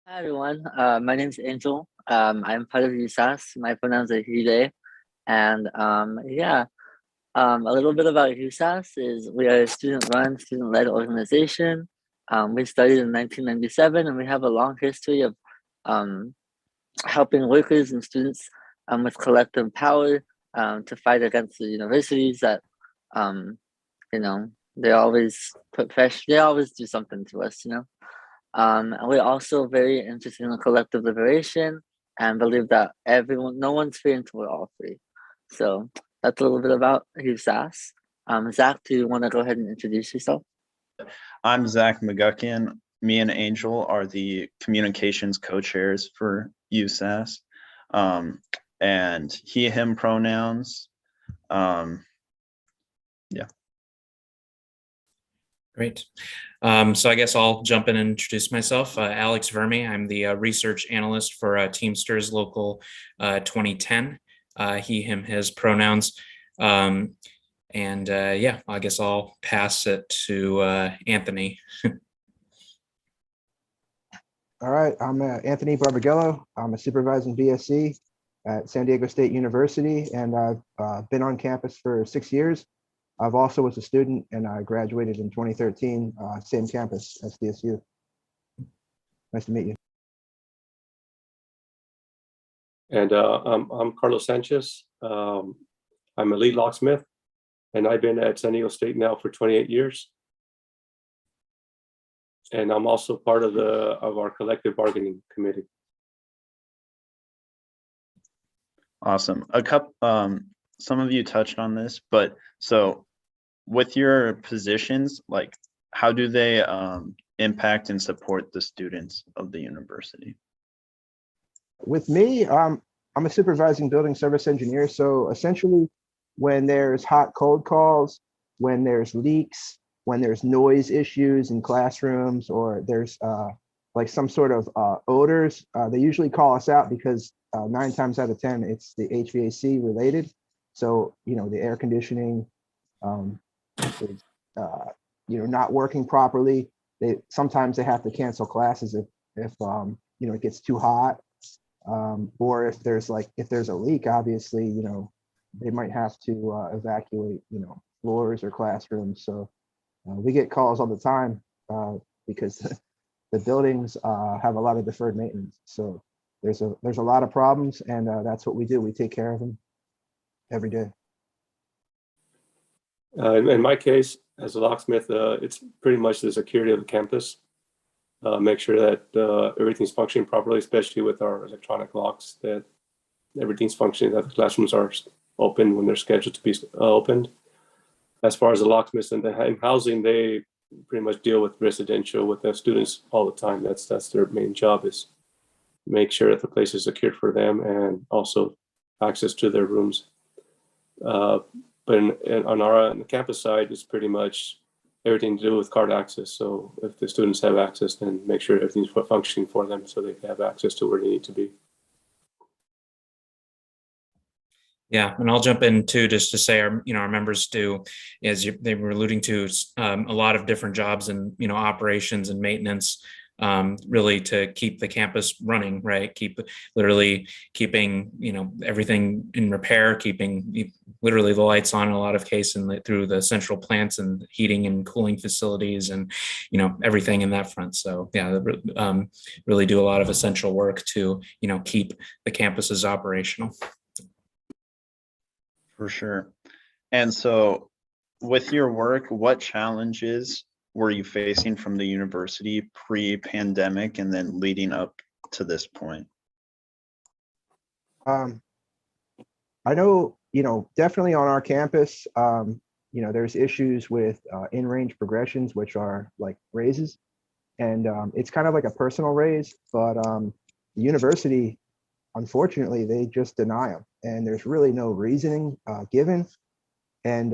Hi everyone. My name is Angel. I'm part of USAS. My pronouns are he, they. And a little bit about USAS is we are a student-run, student-led organization. We started in 1997, and we have a long history of um, helping workers and students with collective power to fight against the universities that um, you know they always they always do something to us. And we're also very interested in collective liberation and believe that no one's free until we're all free. So that's a little bit about who's Zach. Zach, do you want to go ahead and introduce yourself? I'm Zach McGuckin. Me and Angel are the communications co-chairs for USAS, and he, him pronouns. Um, yeah. Great. So I guess I'll jump in and introduce myself. Alex Verme. I'm the research analyst for Teamsters Local 2010. He, him, his pronouns. I guess I'll pass it to Anthony. All right, I'm Anthony Barbagello. I'm a supervising VSC at San Diego State University, and I've been on campus for 6 years. I've also was a student, and I graduated in 2013, same campus as CSU. Nice to meet you. And I'm Carlos Sanchez. I'm a lead locksmith, and I've been at San Diego State now for 28 years. And I'm also part of our collective bargaining committee. Awesome. Some of you touched on this, but so with your positions, like how do they impact and support the students of the university? With me, I'm a supervising building service engineer. So essentially, when there's hot cold calls, when there's leaks, when there's noise issues in classrooms, or there's like some sort of odors, they usually call us out because 9 times out of 10, it's the HVAC related. So, the air conditioning is, not working properly. Sometimes they have to cancel classes if it gets too hot, or if there's a leak, obviously, they might have to evacuate, floors or classrooms. So we get calls all the time because the buildings have a lot of deferred maintenance. So there's a lot of problems, and that's what we do. We take care of them every day. In my case, as a locksmith, it's pretty much the security of the campus. Make sure that everything's functioning properly, especially with our electronic locks, that everything's functioning, that the classrooms are open when they're scheduled to be opened. As far as the locksmiths and housing, they pretty much deal with residential with the students all the time. That's their main job, is make sure that the place is secured for them and also access to their rooms. But on the campus side, it's pretty much everything to do with card access. So if the students have access, then make sure everything's functioning for them so they can have access to where they need to be. Yeah, and I'll jump in too, just to say our members do, as they were alluding to, a lot of different jobs and operations and maintenance, really to keep the campus running, right? Literally keeping everything in repair, keeping literally the lights on in a lot of cases, and through the central plants and heating and cooling facilities and everything in that front. So yeah, really do a lot of essential work to keep the campuses operational. For sure. And so with your work, what challenges were you facing from the university pre-pandemic and then leading up to this point? I know, definitely on our campus, there's issues with in-range progressions, which are like raises. And it's kind of like a personal raise, but the university, unfortunately, they just deny them, and there's really no reasoning given. And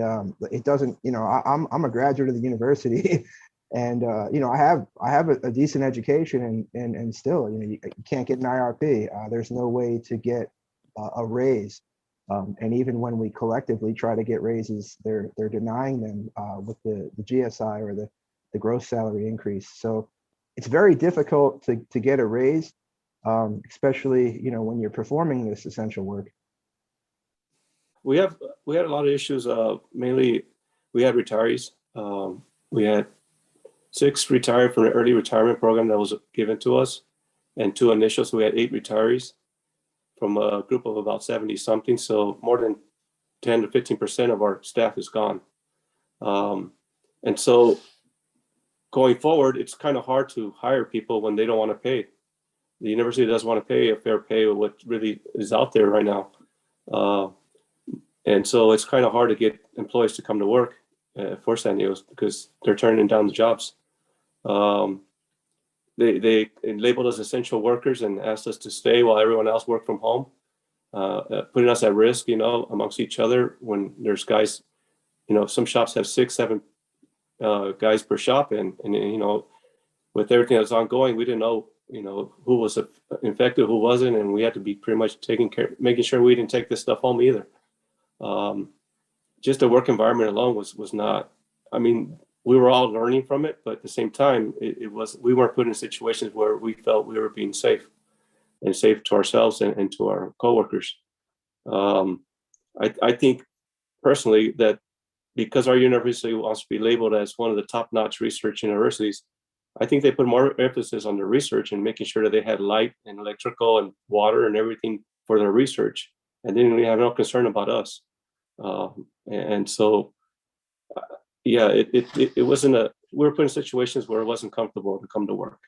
it doesn't, I'm a graduate of the university, and I have a decent education, and still, you can't get an IRP. There's no way to get a raise, and even when we collectively try to get raises, they're denying them with the GSI or the gross salary increase. So it's very difficult to get a raise, especially, when you're performing this essential work. We had a lot of issues. Mainly, we had retirees. We had 6 retired from the early retirement program that was given to us, and 2 initial. So we had 8 retirees from a group of about 70 something. So more than 10 to 15% of our staff is gone. And so going forward, it's kind of hard to hire people when they don't want to pay. The university doesn't want to pay a fair pay of what really is out there right now. And so it's kind of hard to get employees to come to work for San Diego because they're turning down the jobs. They labeled us essential workers and asked us to stay while everyone else worked from home, putting us at risk, amongst each other when there's guys, some shops have 6, 7 guys per shop. And with everything that's ongoing, we didn't know, who was infected, who wasn't. And we had to be pretty much making sure we didn't take this stuff home either. Just the work environment alone was not, we were all learning from it, but at the same time, we weren't put in situations where we felt we were being safe to ourselves and to our coworkers. I think personally that because our university wants to be labeled as one of the top-notch research universities, I think they put more emphasis on the research and making sure that they had light and electrical and water and everything for their research, and they didn't really have no concern about us. And so, it wasn't we were put in situations where it wasn't comfortable to come to work,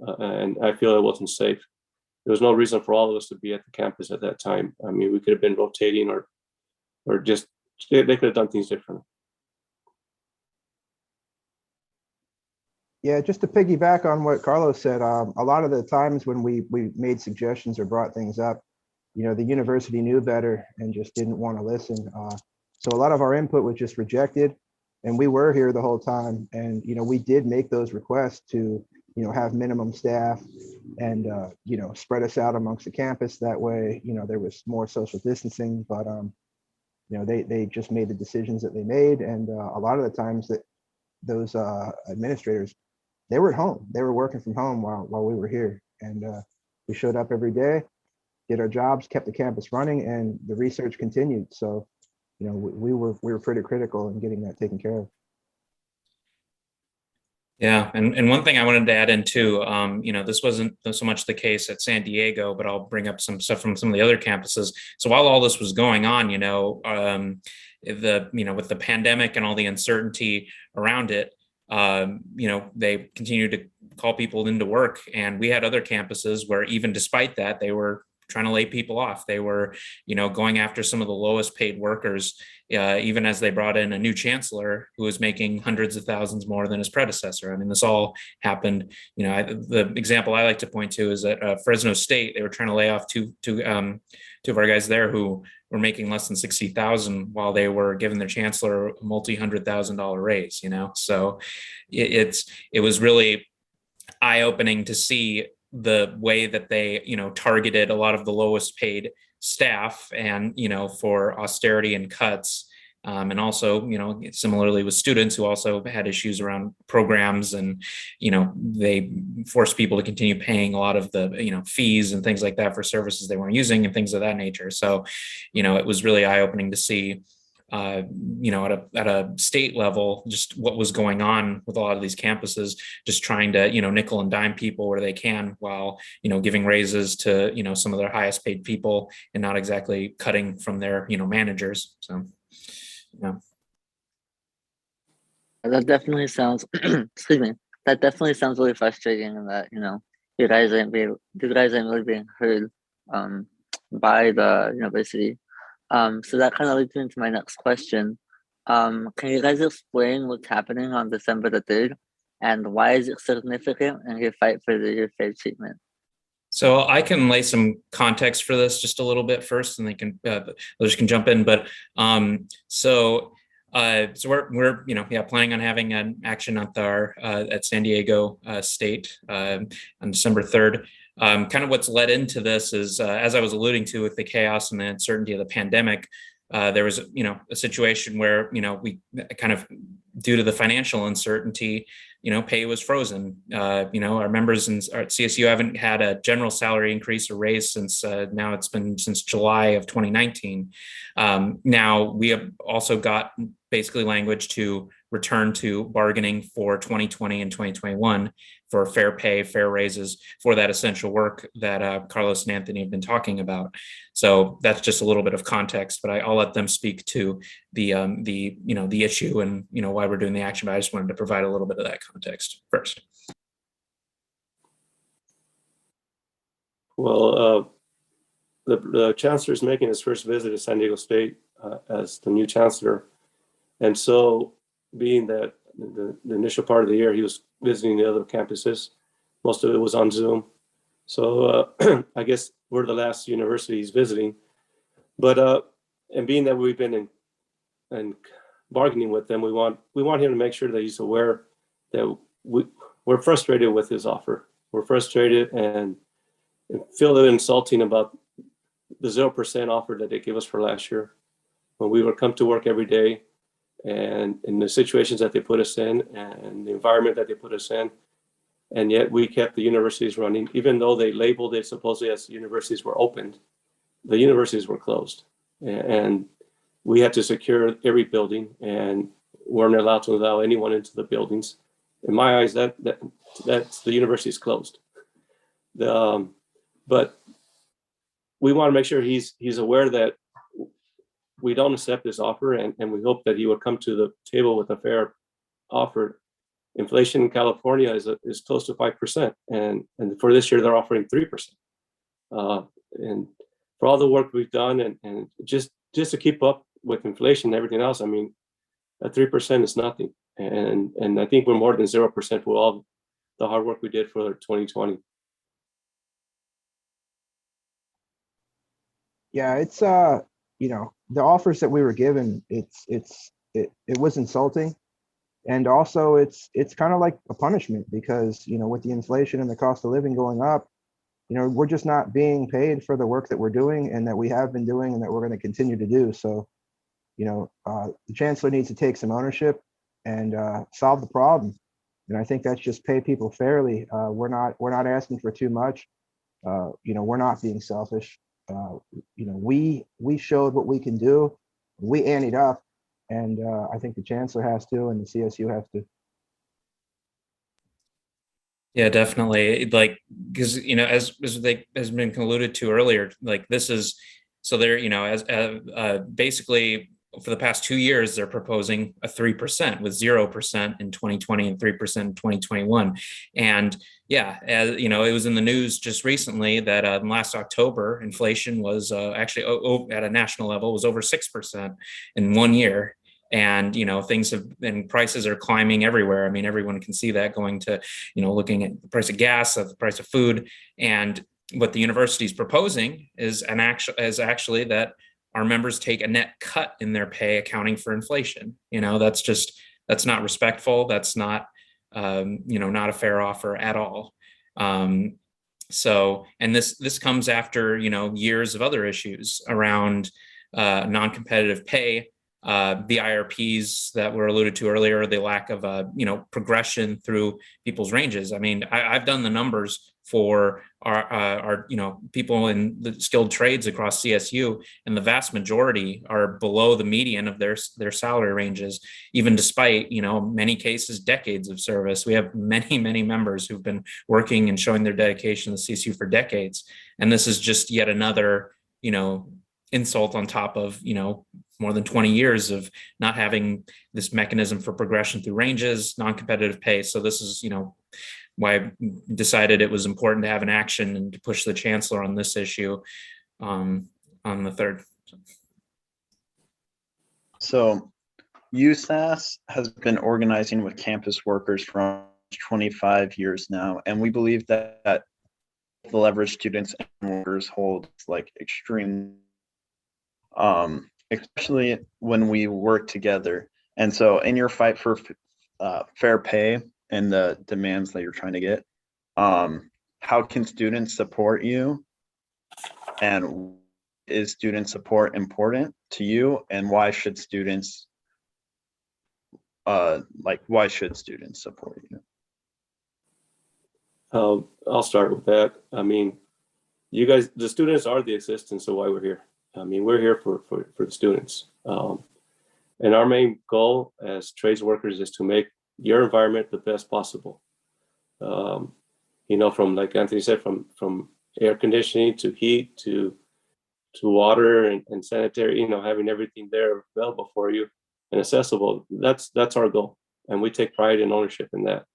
and I feel it wasn't safe. There was no reason for all of us to be at the campus at that time. We could have been rotating or just they could have done things differently. Yeah, just to piggyback on what Carlos said, a lot of the times when we made suggestions or brought things up, the university knew better and just didn't want to listen. So a lot of our input was just rejected, and we were here the whole time. And, we did make those requests to, have minimum staff and, spread us out amongst the campus. That way, there was more social distancing, but, they just made the decisions that they made. And a lot of the times that those administrators, they were at home. They were working from home while we were here. And we showed up every day, did our jobs, kept the campus running, and the research continued. So, we were pretty critical in getting that taken care of. Yeah, and one thing I wanted to add in too, this wasn't so much the case at San Diego, but I'll bring up some stuff from some of the other campuses. So while all this was going on, with the pandemic and all the uncertainty around it, they continued to call people into work, and we had other campuses where even despite that, they were trying to lay people off. They were, going after some of the lowest paid workers, even as they brought in a new chancellor who was making hundreds of thousands more than his predecessor. This all happened. The example I like to point to is at Fresno State. They were trying to lay off two of our guys there who were making less than 60,000 while they were giving their chancellor a multi-$100,000 raise. So it was really eye-opening to see the way that they, targeted a lot of the lowest paid staff and, for austerity and cuts. And also, similarly with students who also had issues around programs and, they forced people to continue paying a lot of the, fees and things like that for services they weren't using and things of that nature. So, it was really eye-opening to see at a state level, just what was going on with a lot of these campuses, just trying to, nickel and dime people where they can while, giving raises to, some of their highest paid people and not exactly cutting from their, managers. So, yeah. That definitely sounds, excuse me, that definitely sounds really frustrating, and that, you guys aren't really being heard by the university. So that kind of leads me into my next question. Can you guys explain what's happening on December the 3rd and why is it significant in your fight for your fair treatment? So I can lay some context for this just a little bit first, and others can jump in. But so we're planning on having an action at San Diego State on December 3rd. Kind of what's led into this is, as I was alluding to, with the chaos and the uncertainty of the pandemic, there was, a situation where, we kind of, due to the financial uncertainty, pay was frozen. Our members at CSU haven't had a general salary increase or raise since now it's been since July of 2019. Now we have also got basically language to return to bargaining for 2020 and 2021 for fair pay, fair raises for that essential work that Carlos and Anthony have been talking about. So that's just a little bit of context, but I'll let them speak to the issue and why we're doing the action. But I just wanted to provide a little bit of that context first. Well, the chancellor is making his first visit to San Diego State as the new chancellor, and so being that the initial part of the year he was visiting the other campuses, most of it was on Zoom. So I guess we're the last university he's visiting, but and being that we've been in bargaining with them, we want him to make sure that he's aware that we're frustrated with his offer. We're frustrated and feel it insulting about the 0% offer that they gave us for last year when we would come to work every day, and in the situations that they put us in and the environment that they put us in. And yet we kept the universities running, even though they labeled it supposedly as universities were opened, the universities were closed. And we had to secure every building and weren't allowed to allow anyone into the buildings. In my eyes, that's the university is closed. But we want to make sure he's aware that we don't accept this offer, and we hope that he would come to the table with a fair offer. Inflation in California is close to 5%, and for this year they're offering 3%. And for all the work we've done, and just to keep up with inflation and everything else, I mean, at 3% is nothing, and I think we're more than 0% for all the hard work we did for 2020. Yeah, it's the offers that we were given, it was insulting, and also it's kind of like a punishment because with the inflation and the cost of living going up, we're just not being paid for the work that we're doing and that we have been doing and that we're going to continue to do. So the chancellor needs to take some ownership and solve the problem, and I think that's just pay people fairly. We're not asking for too much. We're not being selfish. We showed what we can do. We anteed up, and I think the chancellor has to, and the CSU has to. Yeah, definitely. Like, because has been alluded to earlier, like this is so they're as basically for the past 2 years they're proposing a 3% with 0% in 2020 and 3% in 2021, and yeah, as it was in the news just recently that last October inflation was actually at a national level was over 6% in 1 year. And things and prices are climbing everywhere. I mean, everyone can see that going to looking at the price of gas, the price of food, and what the university is proposing is actually that our members take a net cut in their pay, accounting for inflation. That's not respectful. That's not not a fair offer at all. So, and this comes after years of other issues around non-competitive pay. The IRPs that were alluded to earlier, the lack of progression through people's ranges. I mean, I've done the numbers for our people in the skilled trades across CSU, and the vast majority are below the median of their salary ranges, even despite many cases decades of service. We have many members who've been working and showing their dedication to CSU for decades, and this is just yet another insult on top of more than 20 years of not having this mechanism for progression through ranges, non-competitive pay. So this is why I decided it was important to have an action and to push the chancellor on this issue on the 3rd. So USAS has been organizing with campus workers for 25 years now, and we believe that the leverage students and workers hold like extreme especially when we work together. And so in your fight for fair pay and the demands that you're trying to get, how can students support you, and is student support important to you, and why should students why should students support you? I'll start with that. I mean, you guys, the students are the existence of why we're here. I mean, we're here for the students. And our main goal as trades workers is to make your environment the best possible. You know, from, like Anthony said, from air conditioning to heat to water and sanitary, you know, having everything there available for you and accessible. That's our goal. And we take pride and ownership in that.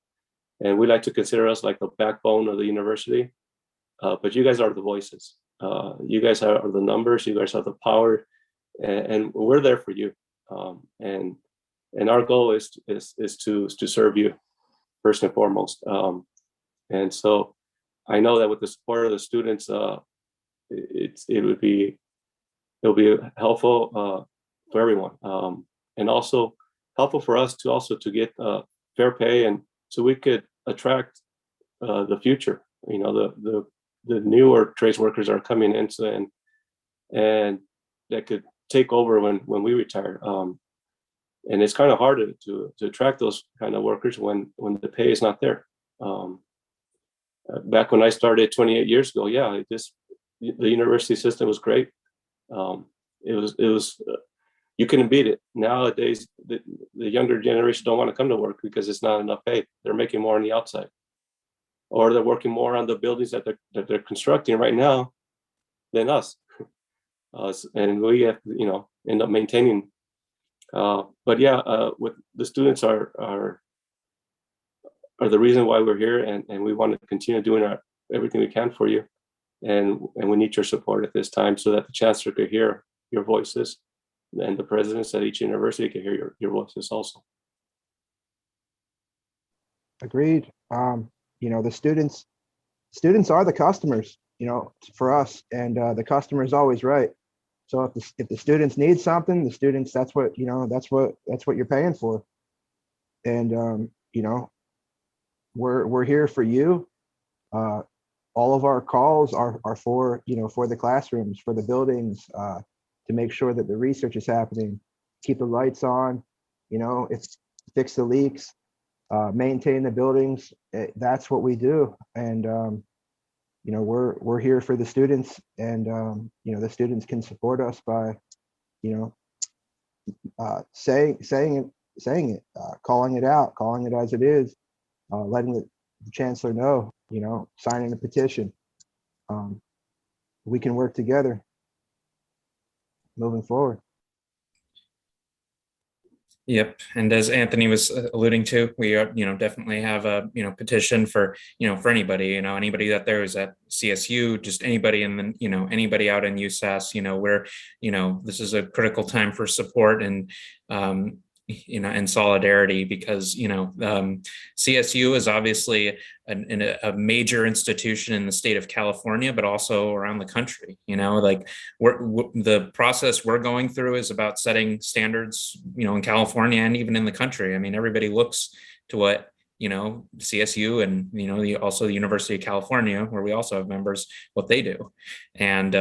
And we like to consider us like the backbone of the university. But you guys are the voices. You guys are the numbers. You guys are the power, and we're there for you. And our goal is to serve you first and foremost. And so I know that with the support of the students, it'll be helpful for everyone, and also helpful for us to get fair pay, and so we could attract the future. You know, the newer trades workers are coming in, and that could take over when we retire. And it's kind of hard to attract those kind of workers when the pay is not there. Back when I started 28 years ago, yeah, the university system was great. It was you couldn't beat it. Nowadays, the younger generation don't want to come to work because it's not enough pay. They're making more on the outside, or they're working more on the buildings that they're constructing right now than us. And we have to, you know, end up maintaining. But yeah, with the students are the reason why we're here, and we want to continue doing everything we can for you, and we need your support at this time so that the chancellor could hear your voices, and the presidents at each university can hear your voices also. Agreed. You know, the students are the customers, you know, for us, and the customer is always right. So if the students need something, the students, that's what you're paying for. And you know, we're here for you. All of our calls are for, you know, for the classrooms, for the buildings, to make sure that the research is happening, keep the lights on, you know, fix the leaks, maintain the buildings. That's what we do. And you know, we're here for the students, and you know, the students can support us by, you know, saying it, calling it out, calling it as it is, letting the chancellor know, you know, signing a petition. We can work together moving forward. Yep. And as Anthony was alluding to, we are, you know, definitely have a, you know, petition for, you know, for anybody, you know, anybody that there is at CSU, just anybody in the, you know, anybody out in USAS, you know, where, you know, this is a critical time for support and, you know, and solidarity, because, you know, CSU is obviously a major institution in the state of California, but also around the country. You know, like the process we're going through is about setting standards, you know, in California and even in the country. I mean, everybody looks to what, you know, CSU and, you know, also the University of California, where we also have members, what they do. And,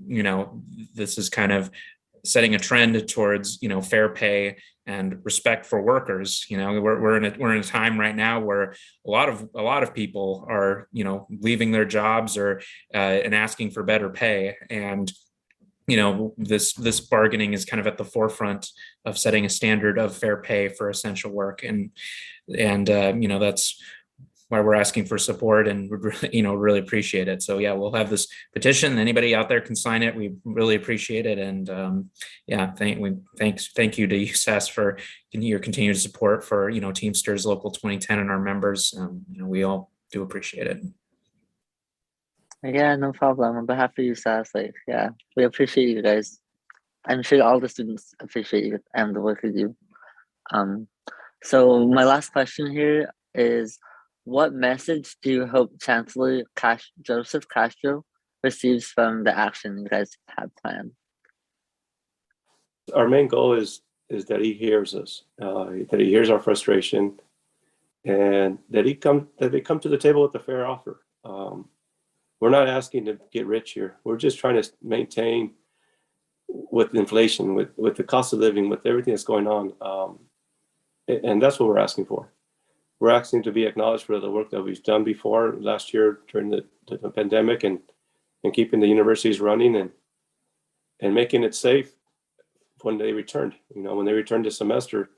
you know, this is kind of setting a trend towards, you know, fair pay and respect for workers. You know, we're in a time right now where a lot of people are, you know, leaving their jobs or and asking for better pay. And, you know, this bargaining is kind of at the forefront of setting a standard of fair pay for essential work. And you know, that's why we're asking for support, and would really, you know, really appreciate it. So yeah, we'll have this petition. Anybody out there can sign it. We really appreciate it. And yeah, thank you to USAS for your continued support for, you know, Teamsters Local 2010 and our members. You know, we all do appreciate it. Yeah, no problem. On behalf of USAS, like, yeah, we appreciate you guys. I'm sure all the students appreciate you and the work you do. So my last question here is, what message do you hope Chancellor Joseph Castro receives from the action you guys have planned? Our main goal is that he hears us, that he hears our frustration, and that they come to the table with a fair offer. We're not asking to get rich here. We're just trying to maintain with inflation, with the cost of living, with everything that's going on. And that's what we're asking for. We're asking to be acknowledged for the work that we've done before last year during the pandemic, and keeping the universities running and making it safe when they returned. You know, when they returned this semester,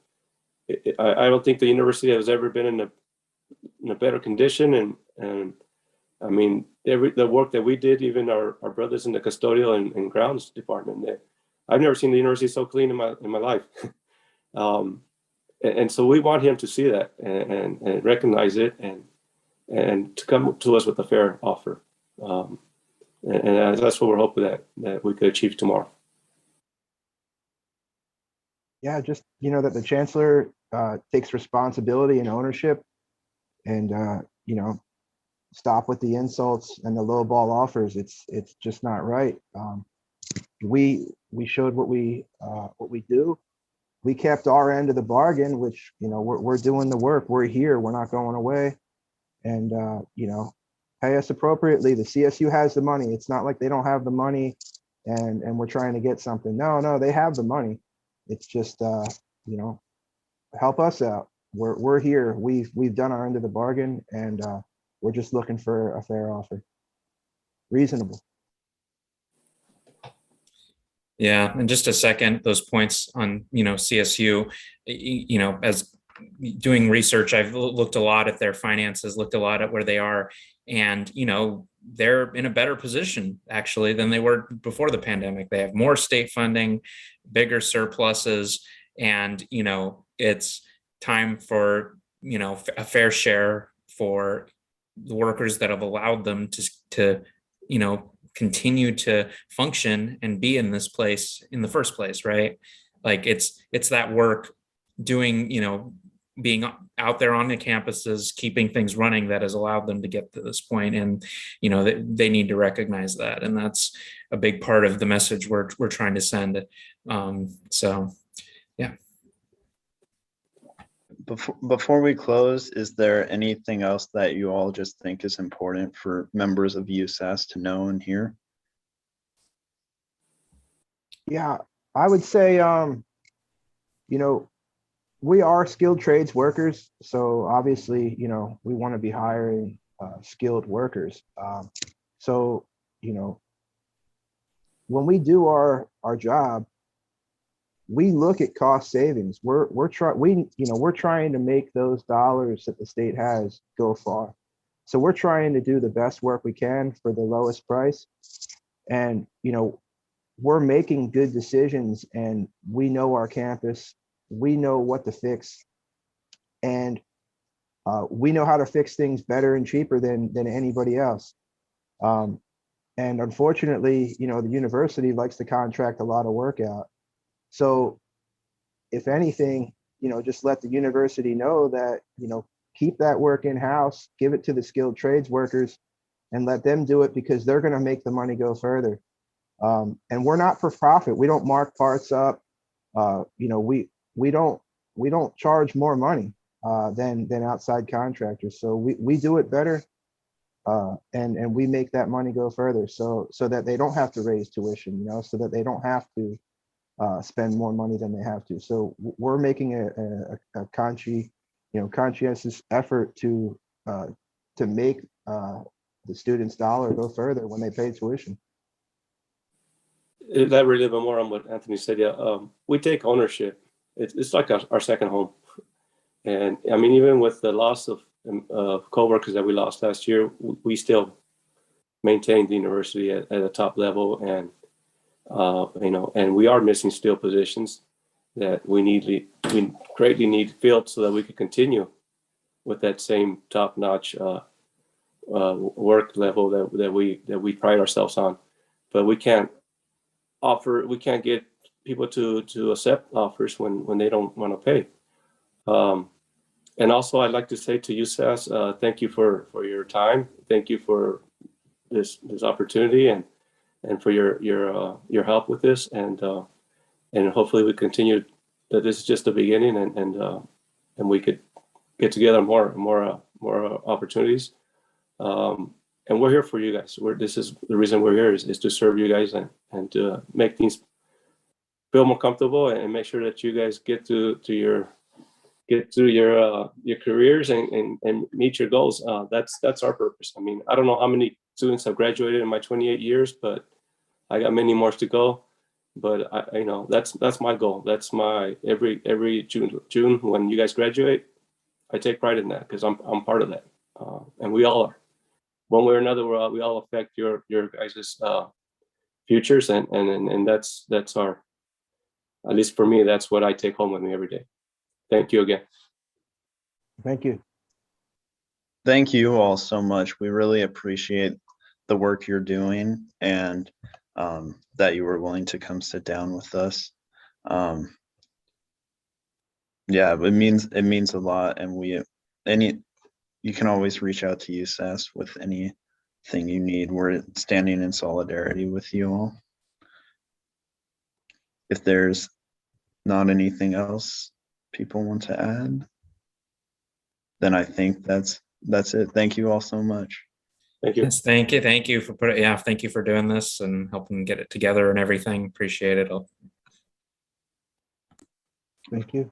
I don't think the university has ever been in a better condition. And I mean, the work that we did, even our brothers in the custodial and grounds department, I've never seen the university so clean in my life. And so we want him to see that and recognize it and to come to us with a fair offer. And that's what we're hoping that we could achieve tomorrow. Yeah, just, you know, that the chancellor takes responsibility and ownership, and you know, stop with the insults and the low ball offers. It's just not right. We showed what we do. We kept our end of the bargain, which, you know, we're doing the work. We're here. We're not going away. And you know, pay us appropriately. The CSU has the money. It's not like they don't have the money and we're trying to get something. No, they have the money. It's just you know, help us out. We're here. We've done our end of the bargain, and we're just looking for a fair offer. Reasonable. Yeah, and just a second, those points on, you know, CSU, you know, as doing research, I've looked a lot at their finances, looked a lot at where they are, and, you know, they're in a better position actually than they were before the pandemic. They have more state funding, bigger surpluses, and, you know, it's time for, you know, a fair share for the workers that have allowed them to, you know, continue to function and be in this place in the first place, right? Like it's that work doing, you know, being out there on the campuses, keeping things running that has allowed them to get to this point. And, you know, they need to recognize that. And that's a big part of the message we're trying to send. So, yeah. Before we close, is there anything else that you all just think is important for members of USAS to know and hear? Yeah, I would say, you know, we are skilled trades workers. So obviously, you know, we want to be hiring skilled workers. So, you know, when we do our job, we look at cost savings. We're trying to make those dollars that the state has go far. So we're trying to do the best work we can for the lowest price. And, you know, we're making good decisions, and we know our campus, we know what to fix, and we know how to fix things better and cheaper than anybody else. And unfortunately, you know, the university likes to contract a lot of work out. So if anything, you know, just let the university know that, you know, keep that work in-house, give it to the skilled trades workers, and let them do it, because they're going to make the money go further. And we're not for profit. We don't mark parts up. You know, we don't charge more money than outside contractors. So we do it better, and we make that money go further. So that they don't have to raise tuition, you know, so that they don't have to spend more money than they have to. So we're making a conscientious effort to make the students' dollar go further when they pay tuition. Elaborate a little bit more on what Anthony said. Yeah, we take ownership. It's like our second home. And I mean, even with the loss of co-workers that we lost last year, we still maintained the university at a top level. And you know, and we are missing still positions that we greatly need filled so that we could continue with that same top-notch work level that we pride ourselves on. But we can't get people to accept offers when they don't want to pay. And also, I'd like to say to USAS, thank you for your time. Thank you for this opportunity and for your help with this. And hopefully we continue. That this is just the beginning, and we could get together more opportunities. And we're here for you guys. This is the reason we're here is to serve you guys and to make things feel more comfortable and make sure that you guys get through your careers and meet your goals. That's our purpose. I mean, I don't know how many students have graduated in my 28 years, but I got many more to go. But that's my goal. That's my every June when you guys graduate, I take pride in that because I'm part of that, and we all are. One way or another, we all affect your guys' futures, and that's our, at least for me, that's what I take home with me every day. Thank you again. Thank you. Thank you all so much. We really appreciate the work you're doing and that you were willing to come sit down with us. Yeah, it means a lot, and you can always reach out to USAS with anything you need. We're standing in solidarity with you all. If there's not anything else people want to add, then I think that's it. Thank you all so much. Thank you. Yes, thank you. Thank you for thank you for doing this and helping get it together and everything. Appreciate it. Thank you.